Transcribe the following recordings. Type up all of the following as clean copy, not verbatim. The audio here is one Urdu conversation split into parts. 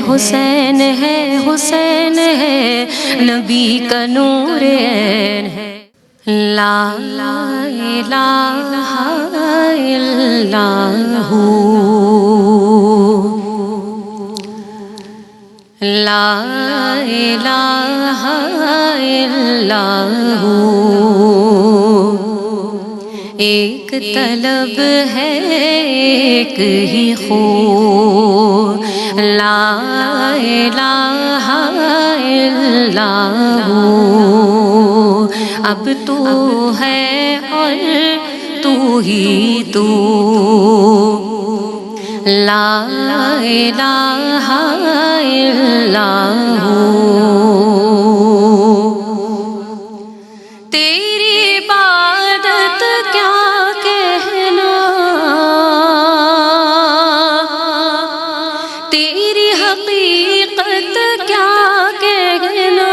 حسین ہے، حسین ہے، نبی کا نور عین ہے۔ لا الہ الا لا الہ الا ہو، ایک طلب ہے ایک ہی خو، لا الہ الا ہو، اب تو ہے اور تو ہی تو، لا الہ الا ہو۔ تیری عبادت کیا کہنا، تیری حقیقت کیا کہنا،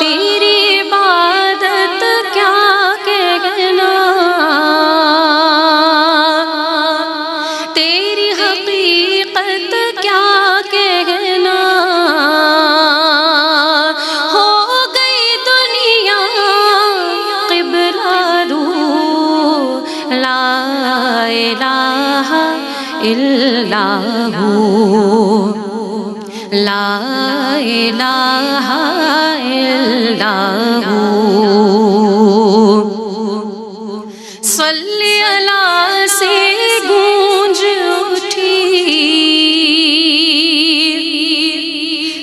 تیری عبادت کیا کہنا، تیری حقیقت کیا کہنا، ہو گئی دنیا قبلہ رو، لا الہ الا ہو، لا الہ الا ہو۔ صلی اللہ سے گونج اٹھی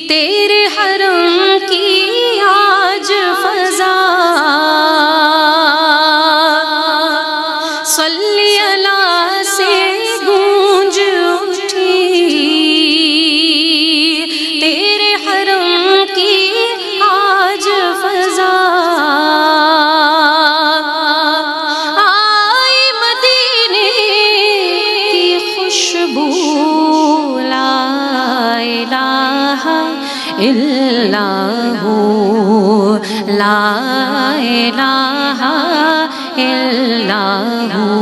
تیرے حرم کی آج فضا، صلی اللہ سے گونج اٹھی تیرے حرم کی آج فضا، آئی مدینے کی خوشبو، لا الہ الا ہو، لا الہ الا ہو۔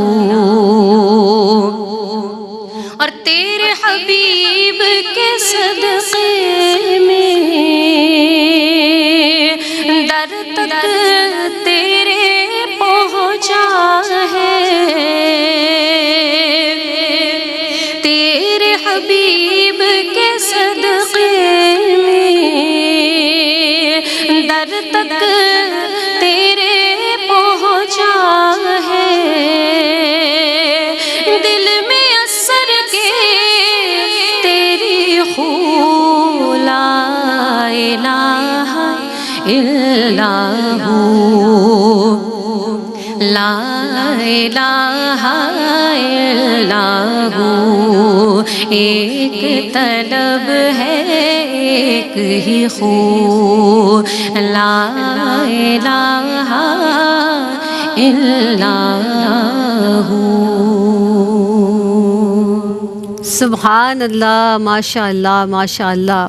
اور تیرے حبیب کے صدقے میں در تک تیرے پہنچا ہے، تیرے حبیب کے صدقے میں در تک تیرے پہنچا ہے، دل میں اثر کے تیری خو، لا الہ الا ہو، لا الہ الا ہو، ایک طلب ہے ایک ہی خو، لا الہ الا ہو۔ سبحان اللہ، ماشاء اللہ ماشاء اللہ۔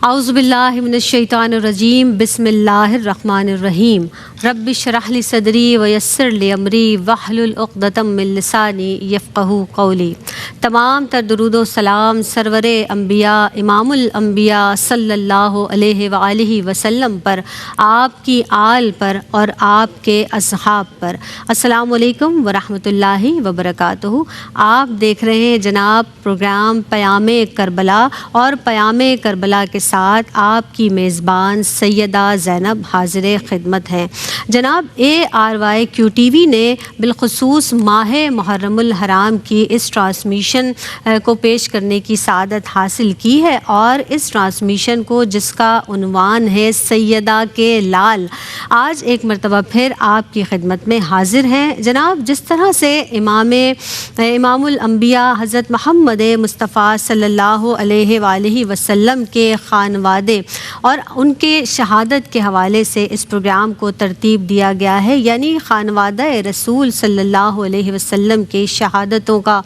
اعوذ باللہ من الشیطان الرجیم، بسم اللہ الرحمن الرحیم۔ رب اشرح لی صدری ویسر لی امری واحلل عقدۃ من لسانی یفقہوا قولی۔ تمام تر درود و سلام سرور انبیاء امام الانبیاء صلی اللہ علیہ وآلہ وسلم پر، آپ کی آل پر اور آپ کے اصحاب پر۔ السلام علیکم ورحمۃ اللہ وبرکاتہ۔ آپ دیکھ رہے ہیں جناب پروگرام پیام کربلا، اور پیام کربلا کے ساتھ آپ کی میزبان سیدہ زینب حاضر خدمت ہیں۔ جناب ARYQTV نے بالخصوص ماہ محرم الحرام کی اس ٹرانسمیشن کو پیش کرنے کی سعادت حاصل کی ہے، اور اس ٹرانسمیشن کو جس کا عنوان ہے سیدہ کے لال، آج ایک مرتبہ پھر آپ کی خدمت میں حاضر ہیں۔ جناب جس طرح سے امام الانبیاء حضرت محمد مصطفیٰ صلی اللہ علیہ وآلہ وسلم کے خانوادے اور ان کے شہادت کے حوالے سے اس پروگرام کو ترتیب ترتیب دیا گیا ہے، یعنی خانوادہ رسول صلی اللہ علیہ وسلم کی شہادتوں کا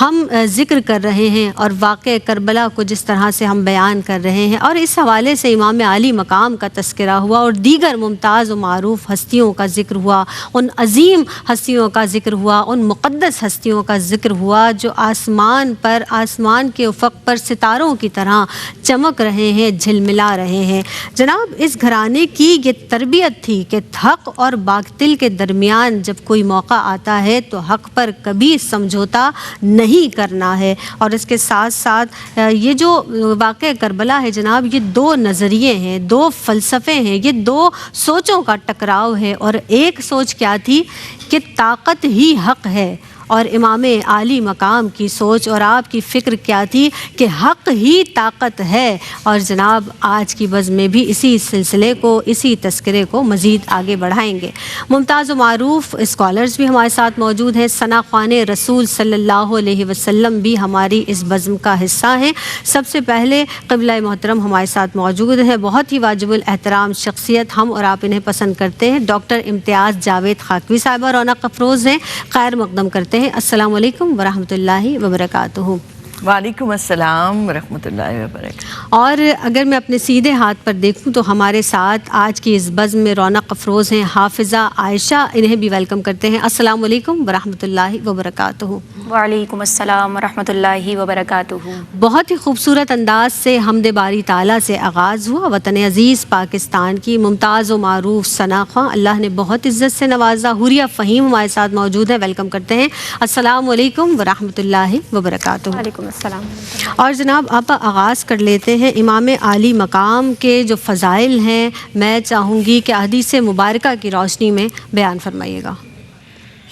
ہم ذکر کر رہے ہیں اور واقع کربلا کو جس طرح سے ہم بیان کر رہے ہیں، اور اس حوالے سے امام عالی مقام کا تذکرہ ہوا اور دیگر ممتاز و معروف ہستیوں کا ذکر ہوا، ان عظیم ہستیوں کا ذکر ہوا، ان مقدس ہستیوں کا ذکر ہوا جو آسمان پر، آسمان کے افق پر ستاروں کی طرح چمک رہے ہیں، جھلملا رہے ہیں۔ جناب، اس گھرانے کی یہ تربیت تھی کہ حق اور باطل کے درمیان جب کوئی موقع آتا ہے تو حق پر کبھی سمجھوتا نہیں کرنا ہے، اور اس کے ساتھ ساتھ یہ جو واقعہ کربلا ہے جناب، یہ دو نظریے ہیں، دو فلسفے ہیں، یہ دو سوچوں کا ٹکراؤ ہے، اور ایک سوچ کیا تھی کہ طاقت ہی حق ہے، اور امام عالی مقام کی سوچ اور آپ کی فکر کیا تھی کہ حق ہی طاقت ہے۔ اور جناب آج کی بزم میں بھی اسی سلسلے کو، اسی تذکرے کو مزید آگے بڑھائیں گے۔ ممتاز و معروف اسکالرز بھی ہمارے ساتھ موجود ہیں، ثنا خوان رسول صلی اللہ علیہ وسلم بھی ہماری اس بزم کا حصہ ہیں۔ سب سے پہلے قبلہ محترم ہمارے ساتھ موجود ہیں، بہت ہی واجب الاحترام شخصیت، ہم اور آپ انہیں پسند کرتے ہیں، ڈاکٹر امتیاز جاوید خاکوی صاحبہ رونق افروز ہیں، خیر مقدم کرتے ہیں۔ السلام علیکم ورحمۃ اللہ وبرکاتہ۔ وعلیکم السلام ورحمۃ اللہ وبرکاتہ۔ اور اگر میں اپنے سیدھے ہاتھ پر دیکھوں تو ہمارے ساتھ آج کی اس بزم میں رونق افروز ہیں حافظہ عائشہ، انہیں بھی ویلکم کرتے ہیں۔ السلام علیکم ورحمۃ اللہ وبرکاتہ۔ وعلیکم السلام ورحمۃ اللہ وبرکاتہ۔ بہت ہی خوبصورت انداز سے حمد باری تعالیٰ سے آغاز ہوا وطن عزیز پاکستان کی ممتاز و معروف ثنا خواں، اللہ نے بہت عزت سے نوازا۔ حوریہ فہیم ہمارے ساتھ موجود ہیں، ویلکم کرتے ہیں۔ السلام علیکم ورحمۃ اللہ وبرکاتہ۔ وعلیکم السلام۔ اور جناب آپ آغاز کر لیتے ہیں امام عالی مقام کے جو فضائل ہیں، میں چاہوں گی کہ حدیث مبارکہ کی روشنی میں بیان فرمائیے گا۔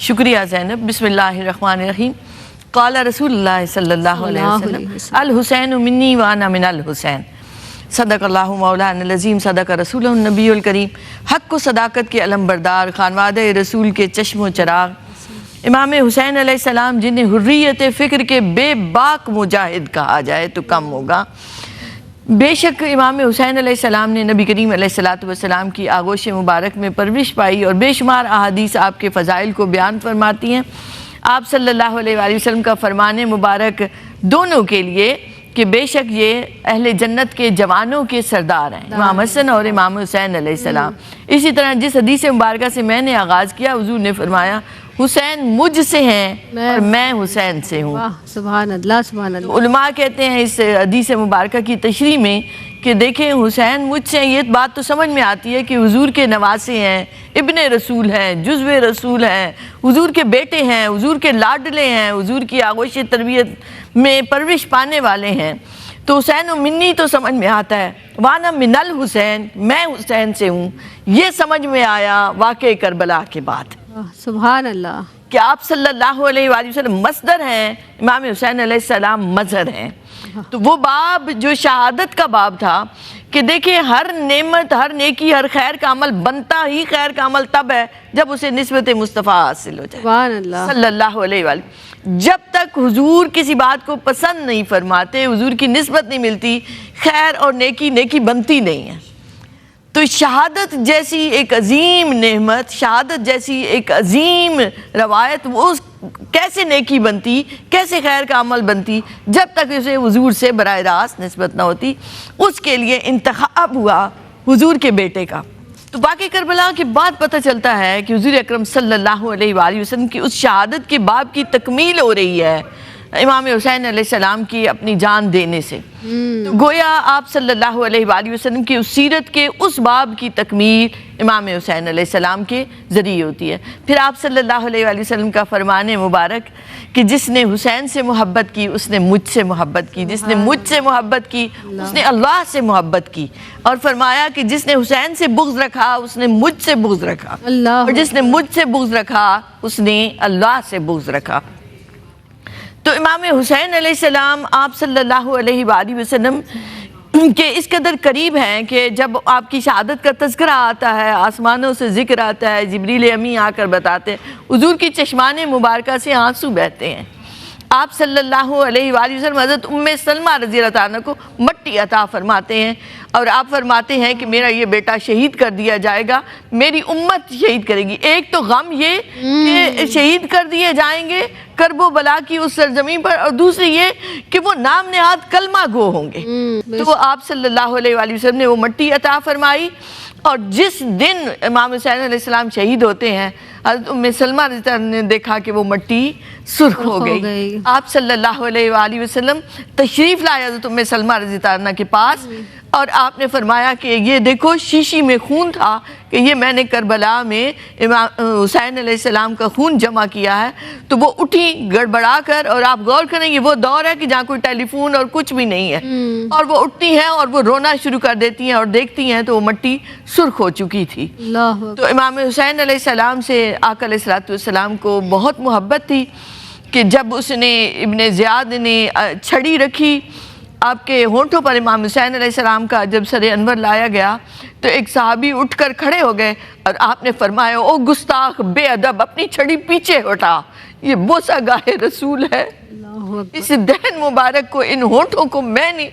شکریہ زینب۔ بسم اللہ الرحمن الرحیم۔ قال رسول اللہ صلی اللہ علیہ وسلم الحسین منی وانا من الحسین۔ صدق اللہ مولانا العظیم، صدق رسول النبی الکریم۔ حق و صداقت کے علم بردار، خانوادہ رسول کے چشم و چراغ، امام حسین علیہ السلام جنہیں حریت فکر کے بے باک مجاہد کہا جائے تو کم ہوگا۔ بے شک امام حسین علیہ السلام نے نبی کریم علیہ السلام کی آغوش مبارک میں پرورش پائی، اور بے شمار احادیث آپ کے فضائل کو بیان فرماتی ہیں۔ آپ صلی اللہ علیہ وآلہ وسلم کا فرمان مبارک دونوں کے لیے کہ بے شک یہ اہل جنت کے جوانوں کے سردار ہیں، امام حسن اور امام حسین علیہ السلام۔ اسی طرح جس حدیث مبارکہ سے میں نے آغاز کیا، حضور نے فرمایا حسین مجھ سے ہیں اور میں حسین سے ہوں۔ سبحان اللہ، سبحان اللہ۔ علماء کہتے ہیں اس حدیث مبارکہ کی تشریح میں کہ دیکھیں حسین مجھ سے، یہ بات تو سمجھ میں آتی ہے کہ حضور کے نواسے ہیں، ابن رسول ہیں، جزو رسول ہیں، حضور کے بیٹے ہیں، حضور کے لاڈلے ہیں، حضور کی آغوش تربیت میں پرورش پانے والے ہیں، تو حسین و منی تو سمجھ میں آتا ہے، وانا من الحسین، میں حسین سے ہوں۔ یہ سمجھ میں آیا واقع کربلا کے بعد سبحان اللہ کہ آپ صلی اللہ علیہ وآلہ وسلم مصدر ہیں، امام حسین علیہ السلام مظہر ہیں۔ تو وہ باب جو شہادت کا باب تھا کہ دیکھیں ہر نعمت، ہر نیکی، ہر خیر کا عمل بنتا ہی خیر کا عمل تب ہے جب اسے نسبت مصطفیٰ حاصل ہو جائے سبحان اللہ صلی اللہ علیہ وآلہ۔ جب تک حضور کسی بات کو پسند نہیں فرماتے، حضور کی نسبت نہیں ملتی، خیر اور نیکی بنتی نہیں ہے۔ تو شہادت جیسی ایک عظیم نعمت، شہادت جیسی ایک عظیم روایت، وہ کیسے نیکی بنتی، کیسے خیر کا عمل بنتی جب تک اسے حضور سے براہ راست نسبت نہ ہوتی۔ اس کے لیے انتخاب ہوا حضور کے بیٹے کا۔ تو واقع کربلا کے بعد پتہ چلتا ہے کہ حضور اکرم صلی اللہ علیہ وآلہ وسلم کی اس شہادت کے باب کی تکمیل ہو رہی ہے امام حسین علیہ السلام کی اپنی جان دینے سے۔ تو گویا آپ صلی اللہ علیہ وآلہ وسلم کی اس سیرت کے اس باب کی تکمیل امام حسین علیہ السلام کے ذریعے ہوتی ہے۔ پھر آپ صلی اللہ علیہ وآلہ وسلم کا فرمان مبارک کہ جس نے حسین سے محبت کی اس نے مجھ سے محبت کی، جس نے مجھ سے محبت کی اس نے اللہ سے محبت کی، اور فرمایا کہ جس نے حسین سے بغض رکھا اس نے مجھ سے بغض رکھا، اور جس نے مجھ سے بغض رکھا اس نے اللہ سے بغض رکھا۔ تو امام حسین علیہ السلام آپ صلی اللہ علیہ وآلہ وسلم کے اس قدر قریب ہیں کہ جب آپ کی شہادت کا تذکرہ آتا ہے، آسمانوں سے ذکر آتا ہے، جبریل امی آ کر بتاتے ہیں، حضور کی چشمان مبارکہ سے آنسو بہتے ہیں۔ آپ صلی اللہ علیہ وآلہ وسلم حضرت ام سلمہ رضی اللہ عنہ کو مٹی عطا فرماتے ہیں اور آپ فرماتے ہیں کہ میرا یہ بیٹا شہید کر دیا جائے گا، میری امت شہید کرے گی۔ ایک تو غم یہ کہ شہید کر دیے جائیں گے کرب و بلا کی اس سرزمین پر، اور دوسری یہ کہ وہ نام نہاد کلمہ گو ہوں گے۔ تو آپ صلی اللہ علیہ وآلہ وسلم نے وہ مٹی عطا فرمائی، اور جس دن امام حسین علیہ السلام شہید ہوتے ہیں حضرت ام سلمہ رضی اللہ عنہ نے دیکھا کہ وہ مٹی سرخ ہو گئی۔ آپ صلی اللہ علیہ وآلہ وسلم تشریف لائے حضرت ام سلمہ رضی اللہ عنہ کے پاس، اور آپ نے فرمایا کہ یہ دیکھو شیشی میں خون تھا کہ یہ میں نے کربلا میں امام حسین علیہ السلام کا خون جمع کیا ہے۔ تو وہ اٹھی گڑبڑا کر، اور آپ غور کریں یہ وہ دور ہے کہ جہاں کوئی ٹیلی فون اور کچھ بھی نہیں ہے، اور وہ اٹھتی ہیں اور وہ رونا شروع کر دیتی ہیں، اور دیکھتی ہیں تو وہ مٹی سرخ ہو چکی تھی۔ تو امام حسین علیہ السلام سے آقا علیہ الصلوۃ والسلام کو بہت محبت تھی کہ جب اس نے ابن زیاد نے چھڑی رکھی آپ کے ہونٹوں پر امام حسین علیہ السلام کا جب سر انور لایا گیا تو ایک صحابی اٹھ کر کھڑے ہو گئے، اور آپ نے فرمایا او گستاخ بے ادب، اپنی چھڑی پیچھے ہٹا، یہ بوسہ گاہ رسول ہے۔ اس دہن مبارک کو، ان ہونٹوں کو میں نے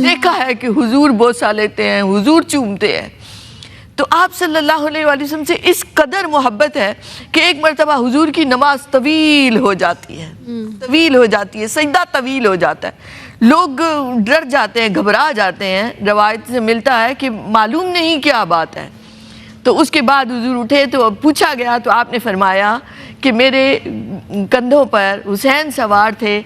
دیکھا ہے کہ حضور بوسہ لیتے ہیں، حضور چومتے ہیں۔ تو آپ صلی اللہ علیہ وآلہ وسلم سے اس قدر محبت ہے کہ ایک مرتبہ حضور کی نماز طویل ہو جاتی ہے، سجدہ طویل ہو جاتا ہے، لوگ ڈر جاتے ہیں، گھبرا جاتے ہیں، روایت سے ملتا ہے کہ معلوم نہیں کیا بات ہے۔ تو اس کے بعد حضور اٹھے تو پوچھا گیا تو آپ نے فرمایا کہ میرے کندھوں پر حسین سوار تھے،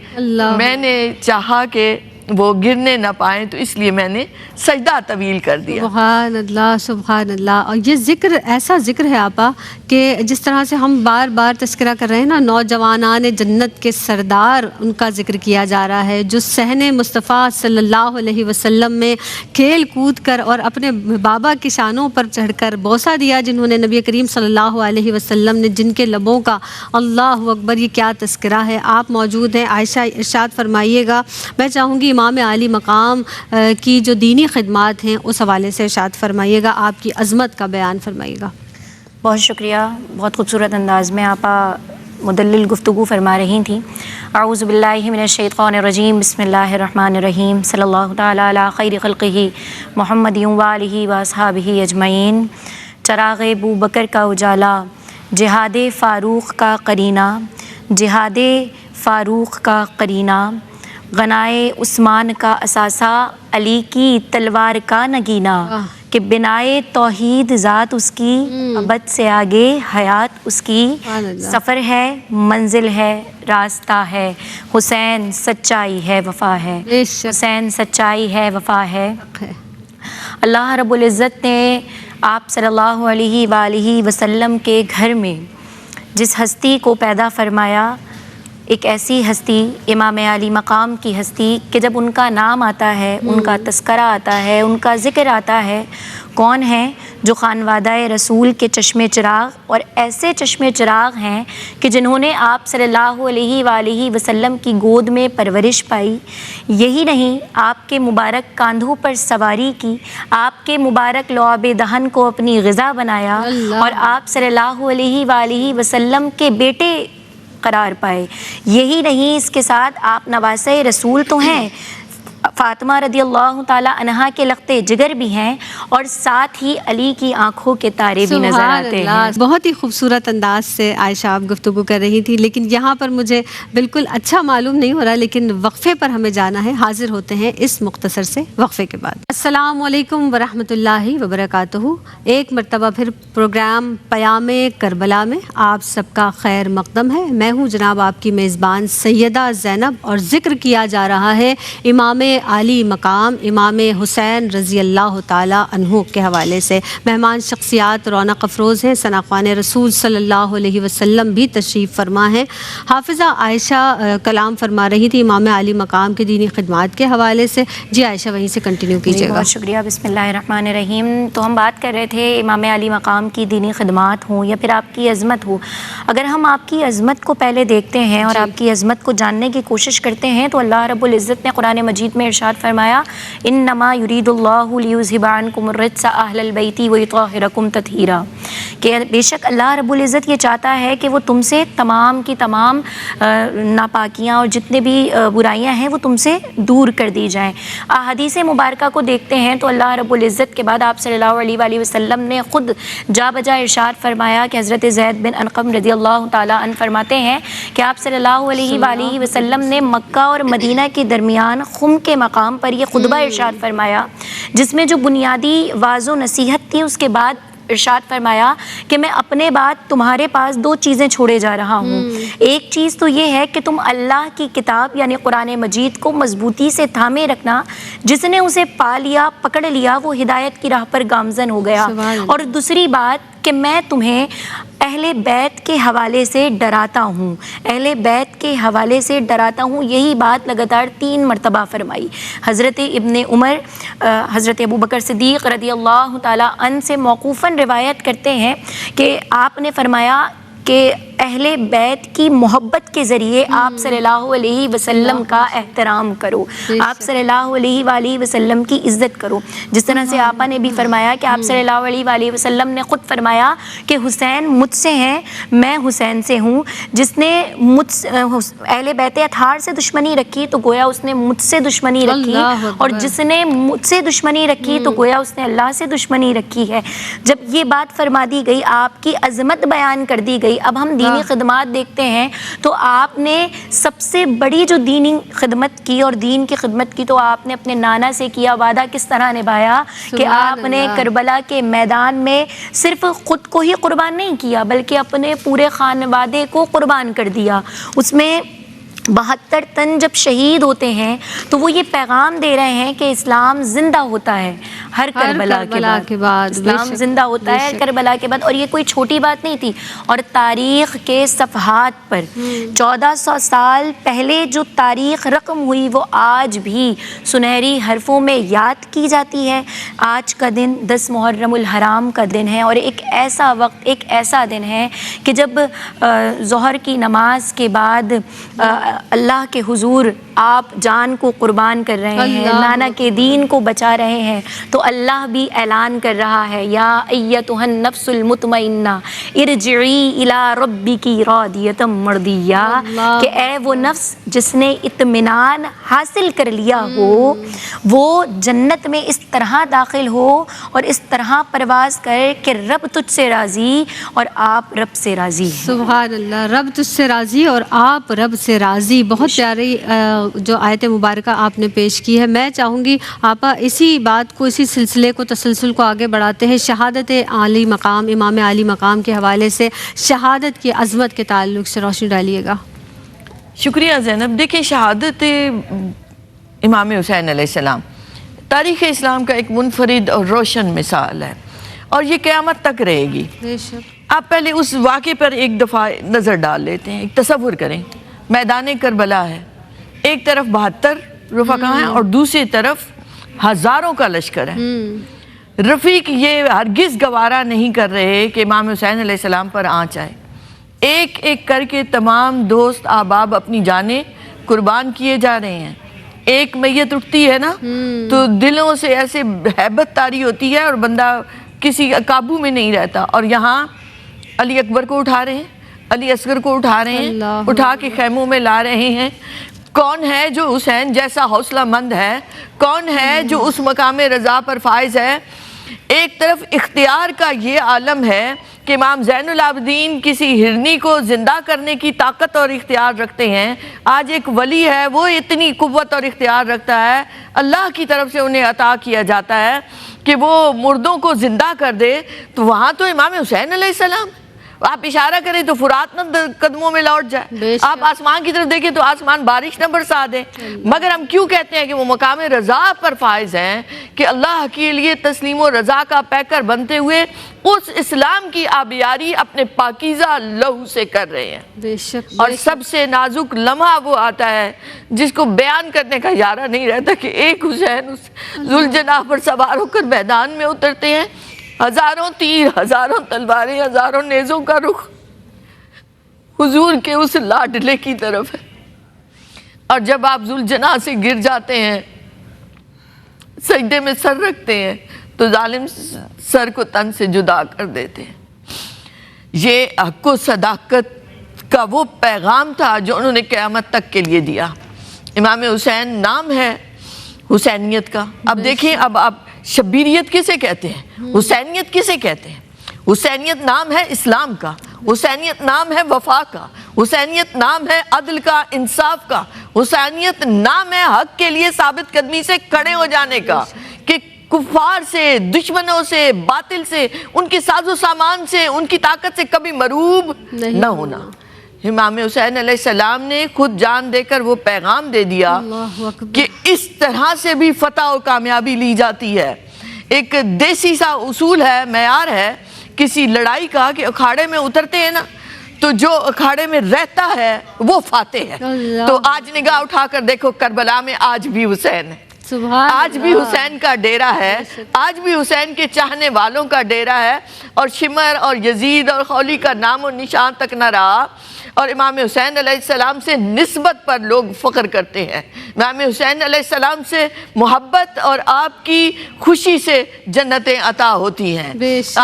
میں نے چاہا کہ وہ گرنے نہ پائیں تو اس لیے میں نے سجدہ طویل کر دیا۔ سبحان اللہ، سبحان اللہ۔ اور یہ ذکر ایسا ذکر ہے آپا کہ جس طرح سے ہم بار بار تذکرہ کر رہے ہیں نا، نوجوانان جنت کے سردار ان کا ذکر کیا جا رہا ہے، جو صحن مصطفیٰ صلی اللہ علیہ وسلم میں کھیل کود کر اور اپنے بابا کی شانوں پر چڑھ کر بوسہ دیا، جنہوں نے نبی کریم صلی اللہ علیہ وسلم نے جن کے لبوں کا اللہ اکبر، یہ کیا تذکرہ ہے۔ آپ موجود ہیں، عائشہ ارشاد فرمائیے گا۔ میں چاہوں گی امام عالی مقام کی جو دینی خدمات ہیں اس حوالے سے ارشاد فرمائیے گا، آپ کی عظمت کا بیان فرمائیے گا۔ بہت شکریہ، بہت خوبصورت انداز میں آپ مدلل گفتگو فرما رہی تھیں۔ اعوذ باللہ من الشیطان الرجیم، بسم اللہ الرحمن الرحیم، صلی اللہ تعالیٰ علی خیر خلقہ محمد وآلہ واصحابہ اجمعین۔ چراغ ابوبکر کا اجالا، جہاد فاروق کا قرینہ، جہاد فاروق کا قرینہ، غنائے عثمان کا اثاثہ، علی کی تلوار کا نگینہ، کہ بنائے توحید ذات اس کی، ابد سے آگے حیات اس کی، سفر ہے منزل ہے راستہ ہے، حسین سچائی ہے وفا ہے، حسین سچائی ہے وفا ہے۔ اللہ رب العزت نے آپ صلی اللہ علیہ وآلہ وسلم کے گھر میں جس ہستی کو پیدا فرمایا، ایک ایسی ہستی، امام علی مقام کی ہستی، کہ جب ان کا نام آتا ہے، ان کا تذکرہ آتا ہے، ان کا ذکر آتا ہے، کون ہیں جو خانوادہ رسول کے چشم چراغ، اور ایسے چشم چراغ ہیں کہ جنہوں نے آپ صلی اللہ علیہ وآلہ وسلم کی گود میں پرورش پائی، یہی نہیں آپ کے مبارک کاندھوں پر سواری کی، آپ کے مبارک لعاب دہن کو اپنی غذا بنایا، اور آپ صلی اللہ علیہ وآلہ وسلم کے بیٹے قرار پائے۔ یہی نہیں، اس کے ساتھ آپ نواسہ رسول تو ہیں، فاطمہ رضی اللہ تعالی عنہا کے لختے جگر بھی ہیں، اور ساتھ ہی علی کی آنکھوں کے تارے بھی نظر آتے ہیں۔ بہت ہی خوبصورت انداز سے عائشہ آپ گفتگو کر رہی تھی، لیکن یہاں پر مجھے بالکل اچھا معلوم نہیں ہو رہا، لیکن وقفے پر ہمیں جانا ہے۔ حاضر ہوتے ہیں اس مختصر سے وقفے کے بعد۔ السلام علیکم ورحمۃ اللہ وبرکاتہ۔ ایک مرتبہ پھر پروگرام پیام کربلا میں آپ سب کا خیر مقدم ہے۔ میں ہوں جناب آپ کی میزبان سیدہ زینب، اور ذکر کیا جا رہا ہے امام عالی مقام امام حسین رضی اللہ تعالیٰ عنہ کے حوالے سے۔ مہمان شخصیات رونق افروز ہیں، ثناءخوان رسول صلی اللہ علیہ وسلم بھی تشریف فرما ہیں۔ حافظہ عائشہ کلام فرما رہی تھی امام عالی مقام کی دینی خدمات کے حوالے سے۔ جی عائشہ وہیں سے کنٹینیو کیجیے گا۔ بہت شکریہ، بسم اللہ الرحمن الرحیم۔ تو ہم بات کر رہے تھے امام عالی مقام کی دینی خدمات ہوں یا پھر آپ کی عظمت ہو۔ اگر ہم آپ کی عظمت کو پہلے دیکھتے ہیں اور آپ کی عظمت کو جاننے کی کوشش کرتے ہیں تو اللہ رب العزت نے قرآن مجید میں میں ارشاد فرمایا انما یرید اللہ لیذھب عنکم الرجس اہل البیت ویطہرکم تطہیرا، کہ بے شک اللہ رب العزت یہ چاہتا ہے کہ وہ تم سے تمام کی تمام ناپاکیاں اور جتنے بھی برائیاں ہیں وہ تم سے دور کر دی جائیں۔ احادیث مبارکہ کو دیکھتے ہیں تو اللہ رب العزت کے بعد آپ صلی اللہ علیہ وآلہ وسلم نے خود جا بجا ارشاد فرمایا کہ حضرت زید بن ارقم رضی اللہ تعالیٰ عنہ فرماتے ہیں کہ آپ صلی اللہ علیہ وآلہ وسلم نے مکہ اور مدینہ کے درمیان خم کے مقام پر یہ خطبہ ارشاد فرمایا، جس میں جو بنیادی واعظ و نصیحت تھی، اس کے بعد ارشاد فرمایا کہ میں اپنے بعد تمہارے پاس دو چیزیں چھوڑے جا رہا ہوں۔ ایک چیز تو یہ ہے کہ تم اللہ کی کتاب یعنی قرآن مجید کو مضبوطی سے تھامے رکھنا، جس نے اسے پا لیا پکڑ لیا وہ ہدایت کی راہ پر گامزن ہو گیا، اور دوسری بات کہ میں تمہیں اہل بیت کے حوالے سے ڈراتا ہوں، اہل بیت کے حوالے سے ڈراتا ہوں۔ یہی بات لگاتار 3 مرتبہ فرمائی۔ حضرت ابن عمر حضرت ابوبکر صدیق رضی اللہ تعالیٰ عنہ سے موقوفاً روایت کرتے ہیں کہ آپ نے فرمایا کہ اہل بیت کی محبت کے ذریعے آپ صلی اللہ علیہ وسلم کا احترام کرو، آپ صلی اللہ علیہ وآلہ وسلم کی عزت کرو۔ جس طرح سے آپا نے بھی فرمایا کہ آپ صلی اللہ علیہ وآلہ وسلم نے خود فرمایا کہ حسین مجھ سے ہیں، میں حسین سے ہوں۔ جس نے اہل بیت اطہار سے دشمنی رکھی تو گویا اس نے مجھ سے دشمنی رکھی، اور جس نے مجھ سے دشمنی رکھی تو گویا اس نے اللہ سے دشمنی رکھی ہے۔ جب یہ بات فرما دی گئی، آپ کی عظمت بیان کر دی گئی، اب ہم دینی خدمات دیکھتے ہیں تو آپ نے سب سے بڑی جو دینی خدمت کی اور دین کی خدمت کی تو آپ نے اپنے نانا سے کیا وعدہ کس طرح نبھایا کہ آپ نے کربلا کے میدان میں صرف خود کو ہی قربان نہیں کیا بلکہ اپنے پورے خانوادے کو قربان کر دیا۔ اس میں 72 تن جب شہید ہوتے ہیں تو وہ یہ پیغام دے رہے ہیں کہ اسلام زندہ ہوتا ہے ہر کربلا کے بعد، اسلام زندہ ہوتا ہے کربلا کے بعد۔ اور یہ کوئی چھوٹی بات نہیں تھی، اور تاریخ کے صفحات پر 1400 سال پہلے جو تاریخ رقم ہوئی وہ آج بھی سنہری حرفوں میں یاد کی جاتی ہے۔ آج کا دن 10 محرم الحرام کا دن ہے، اور ایک ایسا وقت، ایک ایسا دن ہے کہ جب ظہر کی نماز کے بعد اللہ کے حضور آپ جان کو قربان کر رہے ہیں، نانا کے دین کو بچا رہے ہیں، تو اللہ بھی اعلان کر رہا ہے یا ایتھا النفس المطمئنہ ارجعی الی ربک راضیۃ مرضیہ، کہ اے وہ نفس جس نے اطمینان حاصل کر لیا ہو وہ جنت میں اس طرح داخل ہو اور اس طرح پرواز کرے کہ رب تجھ سے راضی اور آپ رب سے راضی ہیں۔ سبحان اللہ، رب تجھ سے راضی اور آپ رب سے راضی۔ بہت پیاری جو آیت مبارکہ آپ نے پیش کی ہے۔ میں چاہوں گی آپا اسی بات کو، اسی سلسلے کو، تسلسل کو آگے بڑھاتے ہیں۔ شہادت عالی مقام، امام عالی مقام کے حوالے سے شہادت کی عظمت کے تعلق سے روشنی ڈالیے گا۔ شکریہ زینب۔ دیکھیں، شہادت امام حسین علیہ السلام تاریخ اسلام کا ایک منفرد اور روشن مثال ہے، اور یہ قیامت تک رہے گی۔ آپ پہلے اس واقعے پر ایک دفعہ نظر ڈال لیتے ہیں۔ ایک تصور کریں، میدان کربلا ہے، ایک طرف 72 رفقا ہیں اور دوسری طرف ہزاروں کا لشکر ہے۔ رفیق یہ ہرگز گوارا نہیں کر رہے کہ امام حسین علیہ السلام پر آنچ آئے۔ ایک ایک کر کے تمام دوست احباب اپنی جانیں قربان کیے جا رہے ہیں۔ ایک میت اٹھتی ہے نا تو دلوں سے ایسے ہیبت طاری ہوتی ہے اور بندہ کسی قابو میں نہیں رہتا۔ اور یہاں علی اکبر کو اٹھا رہے ہیں، علی اصغر کو اٹھا رہے ہیں، اٹھا کے خیموں میں لا رہے ہیں۔ کون ہے جو حسین جیسا حوصلہ مند ہے؟ کون ہے جو اس مقام رضا پر فائز ہے؟ ایک طرف اختیار کا یہ عالم ہے کہ امام زین العابدین کسی ہرنی کو زندہ کرنے کی طاقت اور اختیار رکھتے ہیں۔ آج ایک ولی ہے، وہ اتنی قوت اور اختیار رکھتا ہے، اللہ کی طرف سے انہیں عطا کیا جاتا ہے کہ وہ مردوں کو زندہ کر دے۔ تو وہاں تو امام حسین علیہ السلام، آپ اشارہ کریں تو فرات نہ قدموں میں لوٹ جائے، آپ آسمان کی طرف دیکھیں تو آسمان بارش نہ برسا دے۔ مگر ہم کیوں کہتے ہیں کہ وہ مقام رضا پر فائز ہیں کہ اللہ کے لیے تسلیم و رضا کا پیکر بنتے ہوئے اس اسلام کی آبیاری اپنے پاکیزہ لہو سے کر رہے ہیں۔ بے شک۔ اور سب سے نازک لمحہ وہ آتا ہے جس کو بیان کرنے کا یارہ نہیں رہتا کہ ایک حسین اس ذوالجناح پر سوار ہو کر میدان میں اترتے ہیں، ہزاروں تیر، ہزاروں تلواریں، ہزاروں نیزوں کا رخ حضور کے اس لاڈلے کی طرف ہے۔ اور جب آپ ذوالجناح سے گر جاتے ہیں سجدے میں سر رکھتے ہیں تو ظالم سر کو تن سے جدا کر دیتے ہیں۔ یہ حق و صداقت کا وہ پیغام تھا جو انہوں نے قیامت تک کے لیے دیا۔ امام حسین نام ہے حسینیت کا۔ اب دیکھیں، اب آپ شبیریت کسے کہتے ہیں، حسینیت کسے کہتے ہیں؟ حسینیت نام ہے اسلام کا، حسینیت نام ہے وفا کا، حسینیت نام ہے عدل کا، انصاف کا، حسینیت نام ہے حق کے لیے ثابت قدمی سے کھڑے ہو جانے کا، کہ کفار سے، دشمنوں سے، باطل سے، ان کے ساز و سامان سے، ان کی طاقت سے کبھی مروب نہ ہونا۔ امام حسین علیہ السلام نے خود جان دے کر وہ پیغام دے دیا کہ اس طرح سے بھی فتح و کامیابی لی جاتی ہے۔ ایک دیسی سا اصول ہے، معیار ہے کسی لڑائی کا، کہ اکھاڑے میں اترتے ہیں نا تو جو اکھاڑے میں رہتا ہے وہ فاتح ہے۔ تو آج نگاہ اٹھا کر دیکھو، کربلا میں آج بھی حسین ہے، آج بھی حسین کا ڈیرہ ہے، آج بھی حسین کے چاہنے والوں کا ڈیرہ ہے، اور شمر اور یزید اور خولی کا نام و نشان تک نہ رہا۔ اور امام حسین علیہ السلام سے نسبت پر لوگ فخر کرتے ہیں، امام حسین علیہ السلام سے محبت اور آپ کی خوشی سے جنتیں عطا ہوتی ہیں،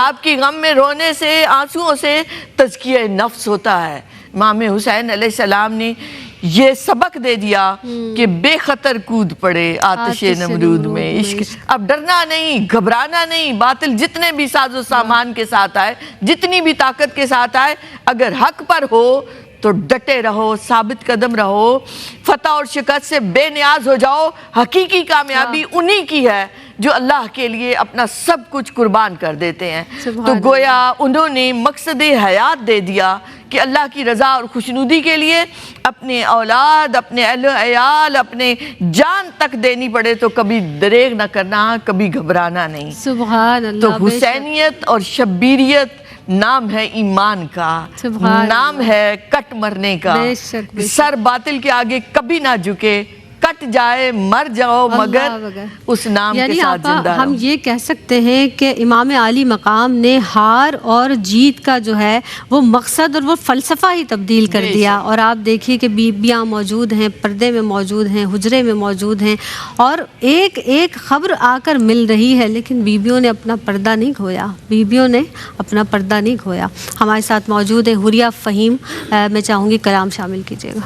آپ کی غم میں رونے سے، آنسوؤں سے تزکیہ نفس ہوتا ہے۔ امام حسین علیہ السلام نے یہ سبق دے دیا کہ بے خطر کود پڑے آتش نمرود میں عشق۔ اب ڈرنا نہیں، گھبرانا نہیں، باطل جتنے بھی ساز و سامان کے ساتھ آئے، جتنی بھی طاقت کے ساتھ آئے، اگر حق پر ہو تو ڈٹے رہو، ثابت قدم رہو، فتح اور شکست سے بے نیاز ہو جاؤ۔ حقیقی کامیابی انہی کی ہے جو اللہ کے لیے اپنا سب کچھ قربان کر دیتے ہیں۔ تو گویا انہوں نے مقصد حیات دے دیا کہ اللہ کی رضا اور خوشنودی کے لیے اپنے اولاد، اپنے اہل و عیال، اپنے جان تک دینی پڑے تو کبھی دریغ نہ کرنا، کبھی گھبرانا نہیں۔ سبحان اللہ۔ تو حسینیت اور شبیریت نام ہے ایمان کا، نام ہے کٹ مرنے کا۔ سر باطل کے آگے کبھی نہ جھکے، کٹ جائے، مر جاؤ، مگر اس نام کے ساتھ زندہ رہو۔ ہم یہ کہہ سکتے ہیں کہ امام عالی مقام نے ہار اور جیت کا جو ہے وہ مقصد اور وہ فلسفہ ہی تبدیل کر دیا۔ اور آپ دیکھیے کہ بیبیاں موجود ہیں، پردے میں موجود ہیں، حجرے میں موجود ہیں، اور ایک ایک خبر آ کر مل رہی ہے، لیکن بیبیوں نے اپنا پردہ نہیں کھویا، بیبیوں نے اپنا پردہ نہیں کھویا۔ ہمارے ساتھ موجود ہیں حوریہ فہیم، میں چاہوں گی کلام شامل کیجیے گا۔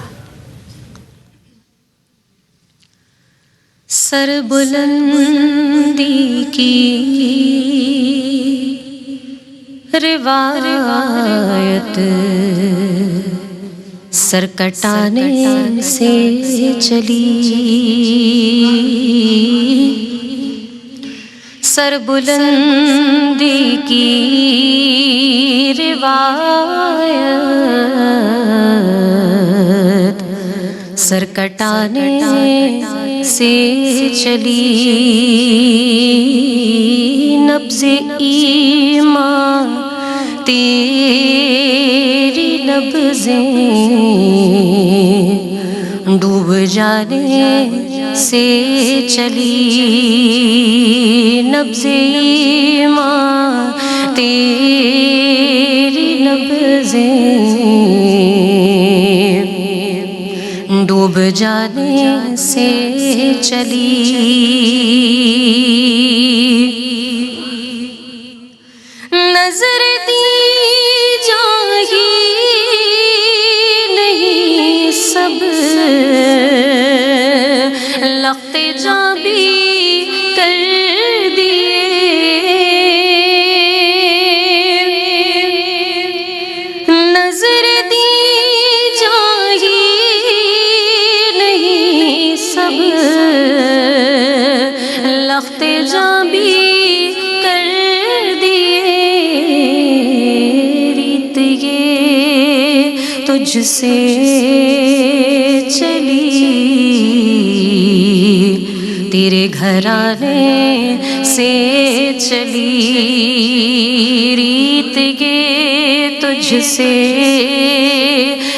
سر بلندی کی روایت سر کٹانے سے چلی، سر بلندی کی روایت سر کٹانے سے چلی، نبض ایمان تیری نبضیں ڈوب جانے سے چلی، نبض ایمان تیری نبضیں ڈوب جانے سے چلی، نظر دی جاہی نہیں سب لخت جاں بھی کر دیے، نظر دی جاہی نہیں سب لخت جاں بھی کر دیے، ریت یہ تجھ سے چلی، تیرے گھرانے سے چلی، ریت یہ تجھ سے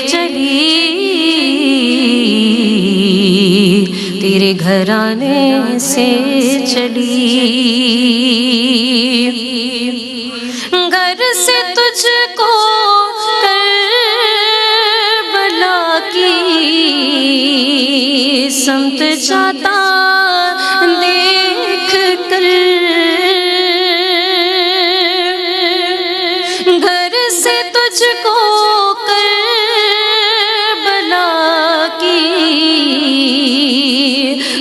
چلی، تیرے گھرانے سے چلی، گھر سے تجھ کو کربلا کی سمت جاتا دیکھ کر گھر سے تجھ کو کربلا کی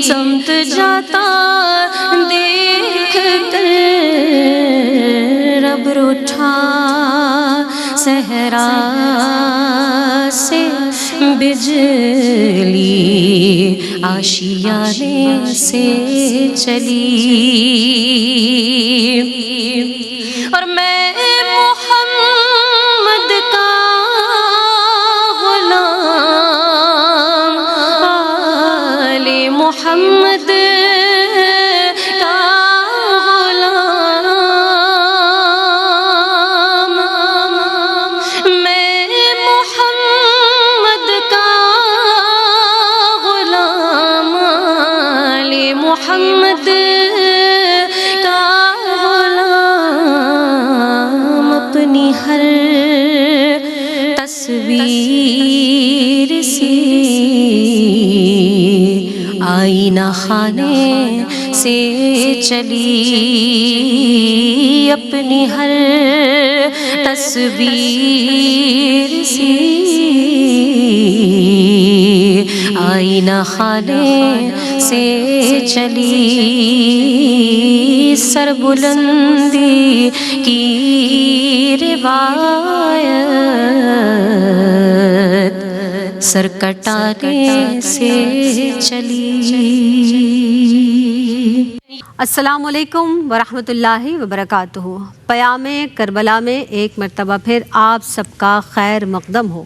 سمت جاتا دیکھ کر رب اٹھا صحرا سے بجلی آشیانے سے چلی اور میں محمد کا غلام آل محمد کا غلام میں محمد کا غلام آل محمد کا غلام اپنی ہر تصویر سی آئینہ خانے سے چلی اپنی ہر تصویر سی آئینہ خانے سے چلی سربلندی کی روایت سر کٹانے سے چلی. السلام علیکم ورحمۃ اللہ وبرکاتہ. پیام کربلا میں ایک مرتبہ پھر آپ سب کا خیر مقدم ہو.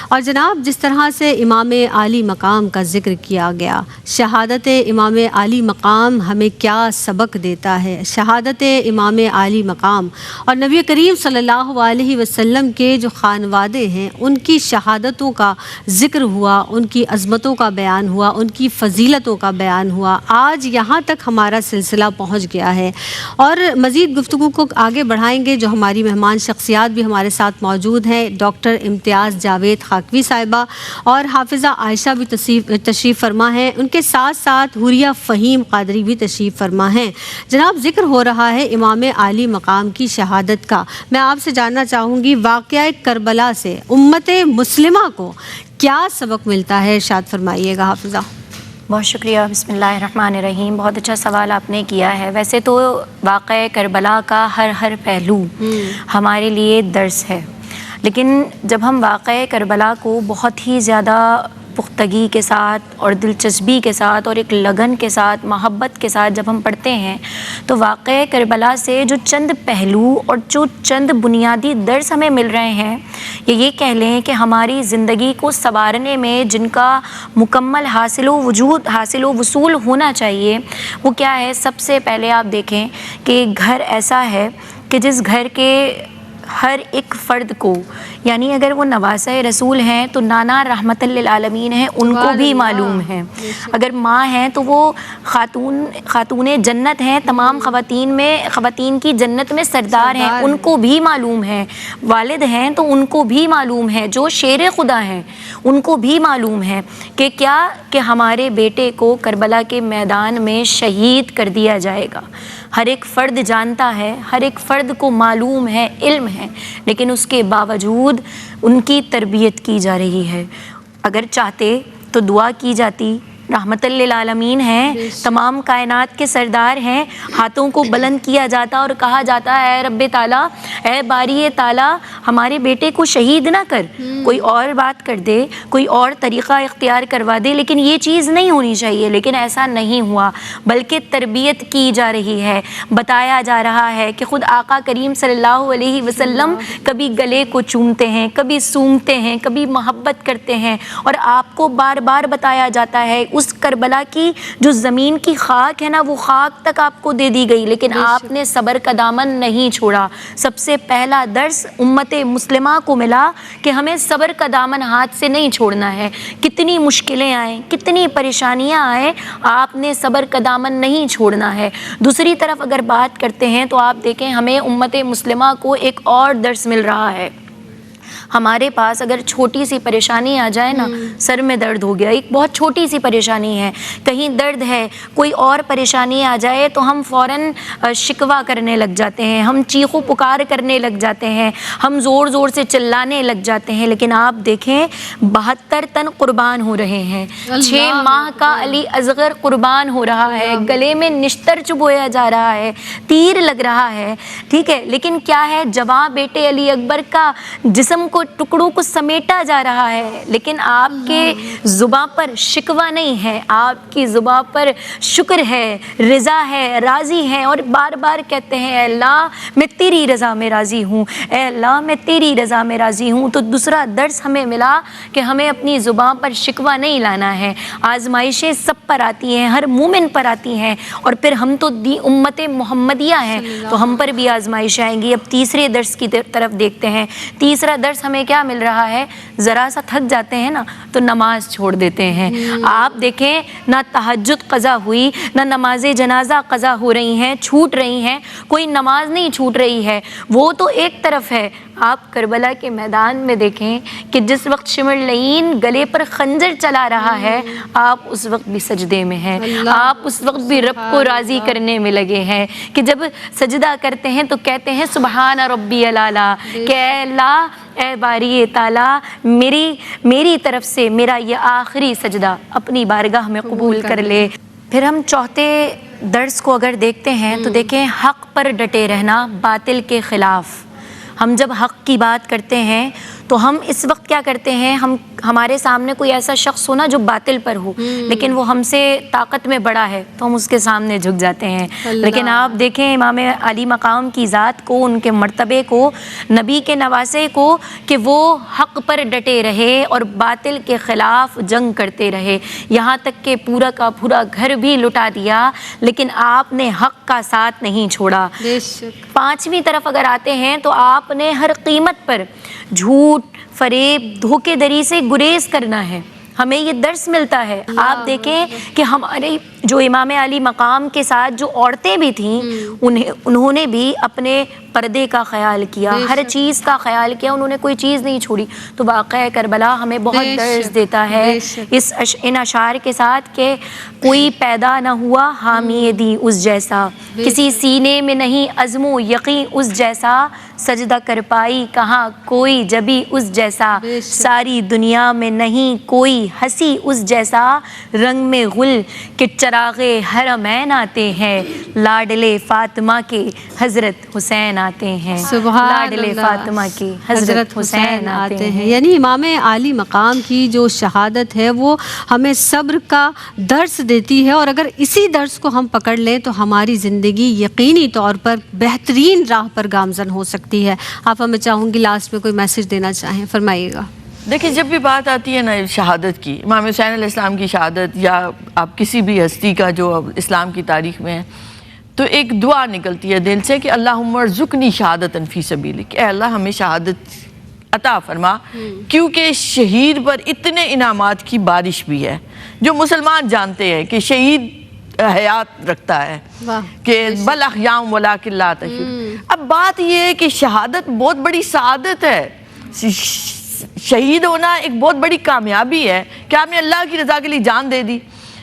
اور جناب جس طرح سے امام عالی مقام کا ذکر کیا گیا، شہادت امام عالی مقام ہمیں کیا سبق دیتا ہے. شہادت امام عالی مقام اور نبی کریم صلی اللہ علیہ وسلم کے جو خانوادے ہیں ان کی شہادتوں کا ذکر ہوا، ان کی عظمتوں کا بیان ہوا، ان کی فضیلتوں کا بیان ہوا. آج یہاں تک ہمارا سلسلہ پہنچ گیا ہے اور مزید گفتگو کو آگے بڑھائیں گے. جو ہماری مہمان شخصیات بھی ہمارے ساتھ موجود ہیں، ڈاکٹر امتیاز جاوید خاکوی صاحبہ اور حافظہ عائشہ بھی تشریف فرما ہیں. ان کے ساتھ ساتھ حوریہ فہیم قادری بھی تشریف فرما ہیں. جناب ذکر ہو رہا ہے امام عالی مقام کی شہادت کا. میں آپ سے جاننا چاہوں گی واقعہ کربلا سے امت مسلمہ کو کیا سبق ملتا ہے، ارشاد فرمائیے گا حافظہ. بہت شکریہ. بسم اللہ الرحمن الرحیم. بہت اچھا سوال آپ نے کیا ہے. ویسے تو واقعہ کربلا کا ہر پہلو ہمارے لیے درس ہے، لیکن جب ہم واقعہ کربلا کو بہت ہی زیادہ پختگی کے ساتھ اور دلچسپی کے ساتھ اور ایک لگن کے ساتھ محبت کے ساتھ جب ہم پڑھتے ہیں تو واقعہ کربلا سے جو چند پہلو اور جو چند بنیادی درس ہمیں مل رہے ہیں، یہ کہہ لیں کہ ہماری زندگی کو سنوارنے میں جن کا مکمل حاصل و وصول ہونا چاہیے وہ کیا ہے. سب سے پہلے آپ دیکھیں کہ گھر ایسا ہے کہ جس گھر کے ہر ایک فرد کو، یعنی اگر وہ نواسہ رسول ہیں تو نانا رحمت للعالمین ہیں، ان کو بھی معلوم ہے. اگر ماں ہیں تو وہ خاتون جنت ہیں، تمام خواتین کی جنت میں سردار ہیں، ان کو بھی معلوم ہے. والد ہیں تو ان کو بھی معلوم ہے، جو شیر خدا ہیں ان کو بھی معلوم ہے کہ ہمارے بیٹے کو کربلا کے میدان میں شہید کر دیا جائے گا. ہر ایک فرد جانتا ہے، ہر ایک فرد کو معلوم ہے، علم ہے، لیکن اس کے باوجود ان کی تربیت کی جا رہی ہے. اگر چاہتے تو دعا کی جاتی. رحمت للعالمین ہیں، تمام کائنات کے سردار ہیں، ہاتھوں کو بلند کیا جاتا اور کہا جاتا ہے اے رب تعالیٰ، اے باری تعالیٰ، ہمارے بیٹے کو شہید نہ کر، کوئی اور بات کر دے، کوئی اور طریقہ اختیار کروا دے، لیکن یہ چیز نہیں ہونی چاہیے. لیکن ایسا نہیں ہوا، بلکہ تربیت کی جا رہی ہے. بتایا جا رہا ہے کہ خود آقا کریم صلی اللہ علیہ وسلم کبھی گلے کو چومتے ہیں، کبھی سونگھتے ہیں، کبھی محبت کرتے ہیں، اور آپ کو بار بار بتایا جاتا ہے اس کربلا کی جو زمین کی خاک ہے نا، وہ خاک تک آپ کو دے دی گئی، لیکن آپ نے صبر کا دامن نہیں چھوڑا. سب سے پہلا درس امت مسلمہ کو ملا کہ ہمیں صبر کا دامن ہاتھ سے نہیں چھوڑنا ہے. کتنی مشکلیں آئیں، کتنی پریشانیاں آئیں، آپ نے صبر کا دامن نہیں چھوڑنا ہے. دوسری طرف اگر بات کرتے ہیں تو آپ دیکھیں ہمیں امت مسلمہ کو ایک اور درس مل رہا ہے. ہمارے پاس اگر چھوٹی سی پریشانی آ جائے نا، سر میں درد ہو گیا، ایک بہت چھوٹی سی پریشانی ہے، کہیں درد ہے، کوئی اور پریشانی آ جائے تو ہم فوراً شکوہ کرنے لگ جاتے ہیں، ہم چیخ و پکار کرنے لگ جاتے ہیں، ہم زور زور سے چلانے لگ جاتے ہیں. لیکن آپ دیکھیں 72 تن قربان ہو رہے ہیں، 6 ماہ کا علی اصغر قربان ہو رہا ہے، گلے میں نشتر چبویا جا رہا ہے، تیر لگ رہا ہے، ٹھیک ہے. لیکن کیا ہے، جواں بیٹے علی اکبر کا جسم کو ٹکڑوں کو سمیٹا جا رہا ہے، لیکن آپ کے زباں پر شکوہ نہیں ہے، آپ کی زباں پر شکر ہے، رضا ہے، راضی ہے، اور بار بار کہتے ہیں اے اللہ میں تیری رضا میں راضی ہوں، اے اللہ میں تیری رضا میں راضی ہوں. تو دوسرا درس ہمیں ملا کہ ہمیں اپنی زبان پر شکوہ نہیں لانا ہے. آزمائشیں سب پر آتی ہیں، ہر مومن پر آتی ہیں، اور پھر ہم تو امت محمدیہ ہیں تو ہم پر بھی آزمائش آئیں گی. اب تیسرے درس کی طرف دیکھتے ہیں. تیسرا درس ہمیں کیا مل رہا ہے؟ ذرا سا تھک جاتے ہیں نا تو نماز چھوڑ دیتے ہیں. آپ دیکھیں نہ تہجد قضا ہوئی، نہ نماز جنازہ قضا ہو رہی ہیں، چھوٹ رہی ہیں، کوئی نماز نہیں چھوٹ رہی ہے. وہ تو ایک طرف ہے. آپ کربلا کے میدان میں دیکھیں کہ جس وقت شمر لعین گلے پر خنجر چلا رہا ہے، آپ اس وقت بھی سجدے میں ہیں، آپ اس وقت بھی رب کو راضی کرنے میں لگے ہیں کہ جب سجدہ کرتے ہیں تو کہتے ہیں سبحان ربی الاعلیٰ، کہ اے اللہ، اے باری تعالیٰ، میری طرف سے میرا یہ آخری سجدہ اپنی بارگاہ میں قبول کر لے. پھر ہم چوتھے درس کو اگر دیکھتے ہیں تو دیکھیں حق پر ڈٹے رہنا باطل کے خلاف. ہم جب حق کی بات کرتے ہیں تو ہم اس وقت کیا کرتے ہیں، ہمارے سامنے کوئی ایسا شخص ہو نا جو باطل پر ہو، لیکن وہ ہم سے طاقت میں بڑا ہے تو ہم اس کے سامنے جھک جاتے ہیں. لیکن آپ دیکھیں امام علی مقام کی ذات کو، ان کے مرتبے کو، نبی کے نواسے کو، کہ وہ حق پر ڈٹے رہے اور باطل کے خلاف جنگ کرتے رہے، یہاں تک کہ پورا کا پورا گھر بھی لٹا دیا، لیکن آپ نے حق کا ساتھ نہیں چھوڑا. 5ویں طرف اگر آتے ہیں تو آپ نے ہر قیمت پر جھوٹ، فریب، دھوکے دری سے گریز کرنا ہے. ہمیں یہ درس ملتا ہے. آپ دیکھیں کہ ہمارے جو امام علی مقام کے ساتھ جو عورتیں بھی تھیں، انہوں نے بھی اپنے پردے کا خیال کیا، ہر چیز کا خیال کیا، انہوں نے کوئی چیز نہیں چھوڑی. تو واقعہ کربلا ہمیں بہت درس دیتا ہے ان اشعار کے ساتھ کہ کوئی پیدا نہ ہوا حامی دی اس جیسا، کسی سینے میں نہیں عزم و یقین اس جیسا، سجدہ کر پائی کہاں کوئی جبی اس جیسا، ساری دنیا میں نہیں کوئی ہنسی اس جیسا، رنگ میں غل کہ چراغ حرمین آتے ہیں، لاڈلے فاطمہ کے حضرت حسین آتے ہیں. لاڈلے فاطمہ کے حضرت حسین آتے ہیں. یعنی امام عالی مقام کی جو شہادت ہے وہ ہمیں صبر کا درس دیتی ہے، اور اگر اسی درس کو ہم پکڑ لیں تو ہماری زندگی یقینی طور پر بہترین راہ پر گامزن ہو سکتی ہے. آپ ہمیں چاہوں گی لاسٹ میں کوئی میسج دینا چاہیں، فرمائیے گا. دیکھیں جب بھی بات آتی ہے نا شہادت کی، امام حسین علیہ السلام کی شہادت، یا آپ کسی بھی ہستی کا جو اسلام کی تاریخ میں ہے، تو ایک دعا نکلتی ہے دل سے کہ اللہم ارزقنی شہادتا فی سبیلک، اے اللہ ہمیں شہادت عطا فرما. کیونکہ شہید پر اتنے انعامات کی بارش بھی ہے. جو مسلمان جانتے ہیں کہ شہید حیات رکھتا ہے، کہ بل احیاء ولکن لا تشعرون. اب بات یہ ہے کہ شہادت بہت بڑی سعادت ہے، شہید ہونا ایک بہت بڑی کامیابی ہے کہ آپ نے اللہ کی رضا کے لیے جان دے دی.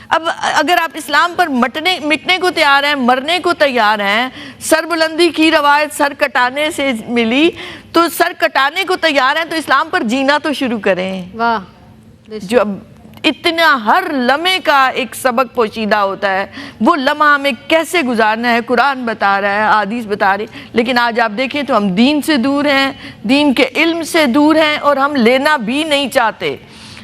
اب اگر آپ اسلام پر مٹنے کو تیار ہیں، مرنے کو تیار ہیں، سر بلندی کی روایت سر کٹانے سے ملی، تو سر کٹانے کو تیار ہیں تو اسلام پر جینا تو شروع کریں. جو اتنا ہر لمحے کا ایک سبق پوشیدہ ہوتا ہے، وہ لمحہ ہمیں کیسے گزارنا ہے قرآن بتا رہا ہے، حدیث بتا رہی. لیکن آج آپ دیکھیں تو ہم دین سے دور ہیں، دین کے علم سے دور ہیں، اور ہم لینا بھی نہیں چاہتے.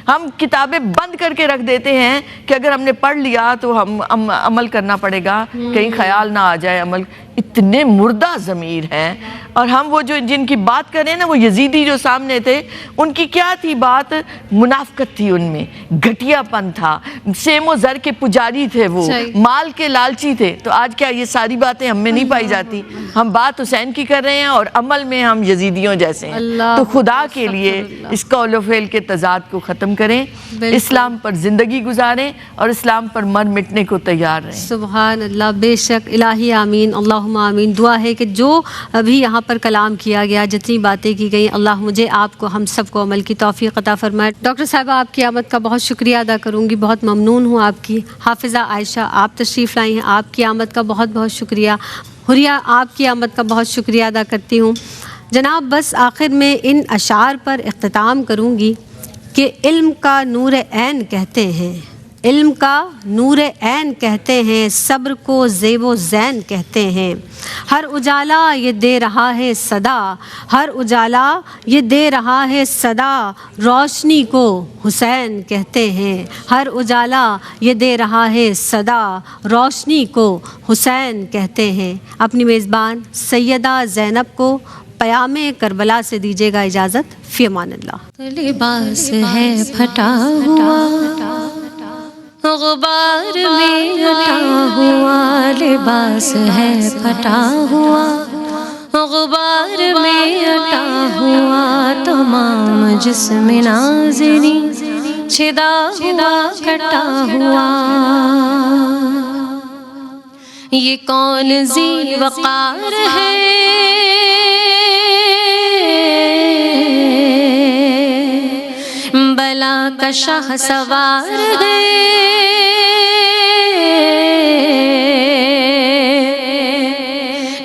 ہم کتابیں بند کر کے رکھ دیتے ہیں کہ اگر ہم نے پڑھ لیا تو ہم عمل کرنا پڑے گا، کہیں خیال نہ آ جائے عمل. اتنے مردہ ضمیر ہیں. اور ہم وہ جو جن کی بات کریں نا، وہ یزیدی جو سامنے تھے، ان کی کیا تھی بات؟ منافقت تھی ان میں، گھٹیا پن تھا، سیم و زر کے پجاری تھے، وہ مال کے لالچی تھے. تو آج کیا یہ ساری باتیں ہم میں نہیں پائی جاتی؟ ہم بات حسین کی کر رہے ہیں اور عمل میں ہم یزیدیوں جیسے ہیں. تو خدا کے لیے اس قول و فعل کے تضاد کو ختم کریں، اسلام پر زندگی گزاریں اور اسلام پر مر مٹنے کو تیار رہیں. سبحان اللہ. بے شک. الہی آمین. اللہ اللہم آمین۔ دعا ہے کہ جو ابھی یہاں پر کلام کیا گیا، جتنی باتیں کی گئیں، اللہ مجھے آپ کو ہم سب کو عمل کی توفیق عطا فرمائے۔ ڈاکٹر صاحبہ آپ کی آمد کا بہت شکریہ ادا کروں گی، بہت ممنون ہوں آپ کی۔ حافظہ عائشہ آپ تشریف لائی ہیں، آپ کی آمد کا بہت بہت شکریہ۔ حریہ آپ کی آمد کا بہت شکریہ ادا کرتی ہوں۔ جناب بس آخر میں ان اشعار پر اختتام کروں گی کہ علم کا نور عین کہتے ہیں، علم کا نور عین کہتے ہیں، صبر کو زیب و زین کہتے ہیں، ہر اجالا یہ دے رہا ہے صدا، ہر اجالا یہ دے رہا ہے صدا، روشنی کو حسین کہتے ہیں، ہر اجالا یہ دے رہا ہے صدا، روشنی کو حسین کہتے ہیں۔ اپنی میزبان سیدہ زینب کو پیام کربلا سے دیجیے گا اجازت، فی امان اللہ۔ لباس ہے پھٹا ہوا غبار میں اٹا ہوا، لباس ہے پھٹا ہوا غبار میں اٹا ہوا، تمام جسم نازنی چھدا ہوا کٹا ہوا، یہ کون ذی وقار ہے بلا کا شاہ سوار ہے،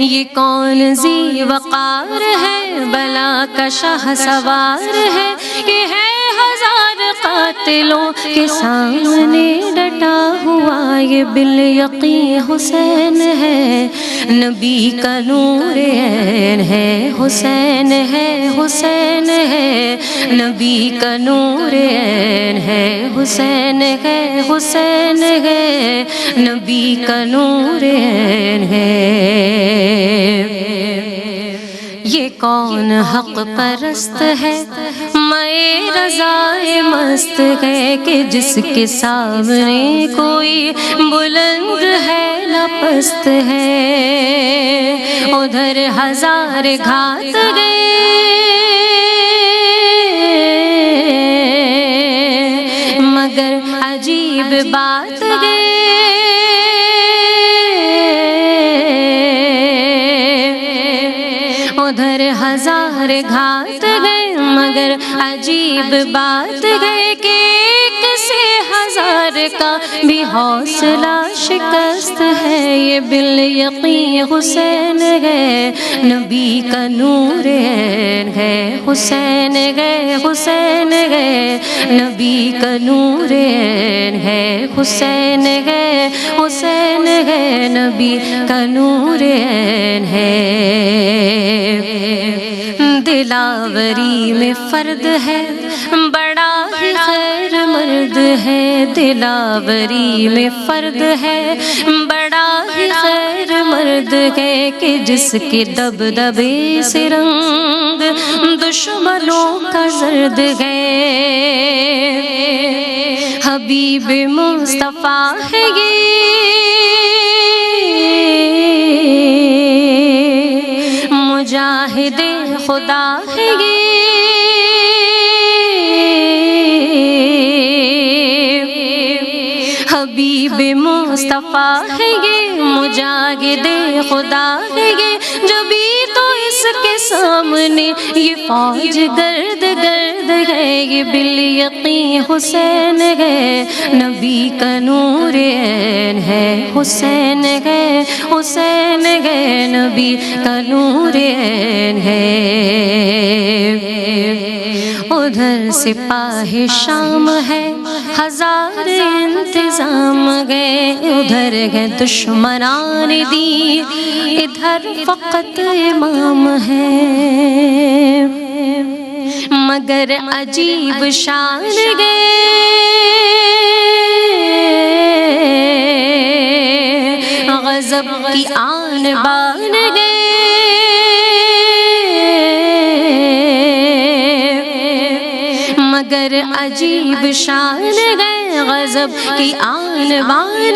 یہ کون ذی وقار ہے بلا کا شاہ سوار ہے، یہ ہے ہزار قاتلوں کے سامنے ڈٹا ہوا، یہ بالیقین حسین ہے، نبی کا نور عین ہے، حسین ہے، حسین ہے، نبی کا نور عین ہے، حسین ہے، حسین ہے، نبی کا نور عین ہے۔ یہ کون حق پرست ہے میں رضائے مست ہے، کہ جس کے سامنے کوئی بلند ہے نہ پست ہے، ادھر ہزار گھات گئے مگر عجیب بات گئے، ادھر ہزار گھات گئے مگر عجیب بات گئے، کہ ایک سے ہزار کا بھی حوصلہ شکست ہے، یہ بالیقین حسین ہے، نبی کا نور عین ہے، حسین ہے، حسین ہے، نبی کا نور عین ہے، حسین ہے، حسین ہے، نبی کا نور عین ہے۔ دلاوری میں فرد ہے بڑا ہی خیر مرد ہے، دلاوری میں فرد ہے بڑا ہی خیر مرد ہے، کہ جس کے دبدبے سے رنگ دشمنوں کا زرد ہے، حبیب مصطفیٰ ہے یہ، مجاہد خدا ہے یہ، حبیب مصطفیٰ ہے یہ، مجاہد خدا ہے یہ، جو بھی تو اس کے سامنے یہ فوج گرد گرد ہے، یہ بالیقین حسین ہے، نبی کا نور عین ہے، حسین ہے، حسین ہے، نبی کا نور عین ہے۔ ادھر سپاہ شام ہے ہزار انتظام گئے، ادھر ہے دشمنان دی، ادھر فقط امام ہے، مگر عجیب شان گئے، غضب کی آن بان گئے، مگر عجیب شان گئے، غضب کی آن بان